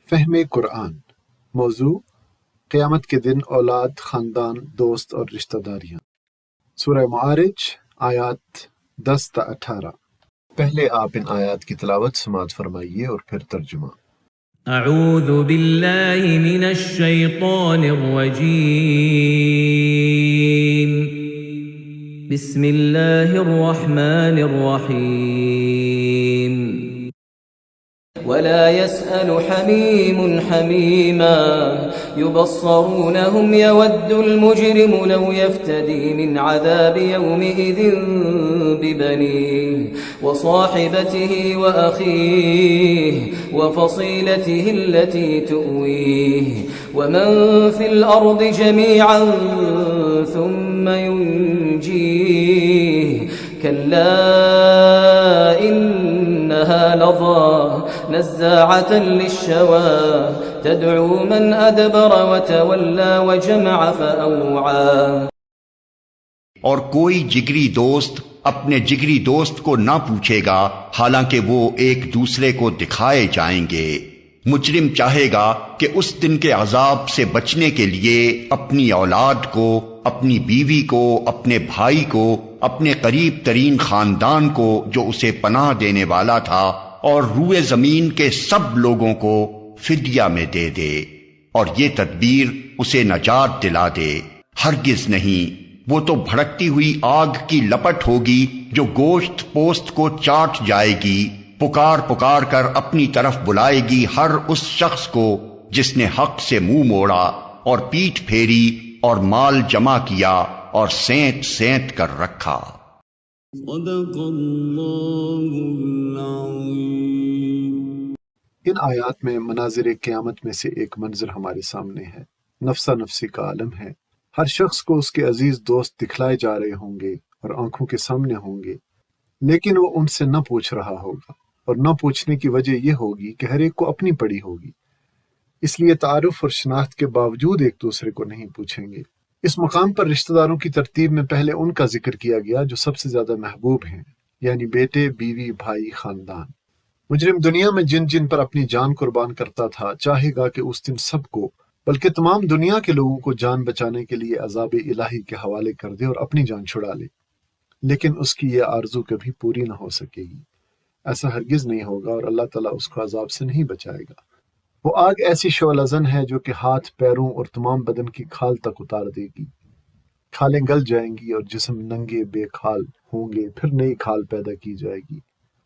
فہم قرآن۔ موضوع: قیامت کے دن اولاد، خاندان، دوست اور رشتہ داریاں۔ سورہ معارج آیات 10 تا 18۔ پہلے آپ ان آیات کی تلاوت سماعت فرمائیے اور پھر ترجمہ۔ اعوذ باللہ من الشیطان الرجیم، بسم اللہ الرحمن الرحیم۔ ولا يسأل حميم حميما يبصرونهم يود المجرم لو يفتدي من عذاب يومئذ ببنيه وصاحبته وأخيه وفصيلته التي تؤويه ومن في الأرض جميعا ثم ينجيه كلا إنها لظى نزاعة للشوى تدعو من أدبر وتولى وجمع فأوعى۔ اور کوئی جگری دوست اپنے جگری دوست کو نہ پوچھے گا حالانکہ وہ ایک دوسرے کو دکھائے جائیں گے۔ مجرم چاہے گا کہ اس دن کے عذاب سے بچنے کے لیے اپنی اولاد کو، اپنی بیوی کو، اپنے بھائی کو، اپنے قریب ترین خاندان کو جو اسے پناہ دینے والا تھا، اور روئے زمین کے سب لوگوں کو فدیہ میں دے دے، اور یہ تدبیر اسے نجات دلا دے۔ ہرگز نہیں، وہ تو بھڑکتی ہوئی آگ کی لپٹ ہوگی جو گوشت پوست کو چاٹ جائے گی، پکار پکار کر اپنی طرف بلائے گی ہر اس شخص کو جس نے حق سے منہ موڑا اور پیٹھ پھیری اور مال جمع کیا اور سینت سینت کر رکھا۔ صدق اللہ العظیم۔ ان آیات میں مناظر قیامت میں سے ایک منظر ہمارے سامنے ہے۔ نفسا نفسی کا عالم ہے۔ ہر شخص کو اس کے عزیز دوست دکھلائے جا رہے ہوں گے اور آنکھوں کے سامنے ہوں گے، لیکن وہ ان سے نہ پوچھ رہا ہوگا، اور نہ پوچھنے کی وجہ یہ ہوگی کہ ہر ایک کو اپنی پڑی ہوگی، اس لیے تعارف اور شناخت کے باوجود ایک دوسرے کو نہیں پوچھیں گے۔ اس مقام پر رشتہ داروں کی ترتیب میں پہلے ان کا ذکر کیا گیا جو سب سے زیادہ محبوب ہیں، یعنی بیٹے، بیوی، بھائی، خاندان۔ مجرم دنیا میں جن جن پر اپنی جان قربان کرتا تھا چاہے گا کہ اس دن سب کو، بلکہ تمام دنیا کے لوگوں کو جان بچانے کے لیے عذاب الہی کے حوالے کر دے اور اپنی جان چھڑا لے، لیکن اس کی یہ آرزو کبھی پوری نہ ہو سکے گی۔ ایسا ہرگز نہیں ہوگا اور اللہ تعالیٰ اس کو عذاب سے نہیں بچائے گا۔ وہ آگ ایسی شعلہ ہے جو کہ ہاتھ، پیروں اور تمام بدن کی کھال تک اتار دے گی۔ کھالیں گل جائیں گی اور جسم ننگے بے کھال ہوں گے، پھر نئی کھال پیدا کی جائے گی،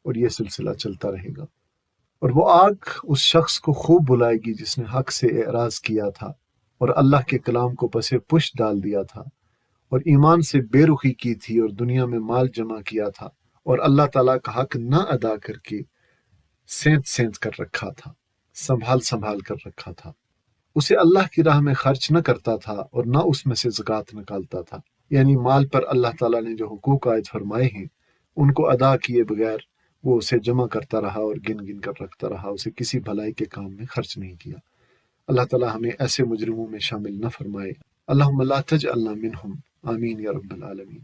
اور یہ سلسلہ چلتا رہے گا۔ اور وہ آگ اس شخص کو خوب بلائے گی جس نے حق سے اعراض کیا تھا اور اللہ کے کلام کو پس پش ڈال دیا تھا، اور ایمان سے بے رخی کی تھی اور دنیا میں مال جمع کیا تھا، اور اللہ تعالیٰ کا حق نہ ادا کر کے سینت سینت کر رکھا تھا، سنبھال سنبھال کر رکھا تھا۔ اسے اللہ کی راہ میں خرچ نہ کرتا تھا اور نہ اس میں سے زکوٰۃ نکالتا تھا، یعنی مال پر اللہ تعالیٰ نے جو حقوق عائد فرمائے ہیں ان کو ادا کیے بغیر وہ اسے جمع کرتا رہا اور گن گن کر رکھتا رہا، اسے کسی بھلائی کے کام میں خرچ نہیں کیا۔ اللہ تعالیٰ ہمیں ایسے مجرموں میں شامل نہ فرمائے۔ اللہم لا تجعلنا منہم، آمین یا رب العالمین۔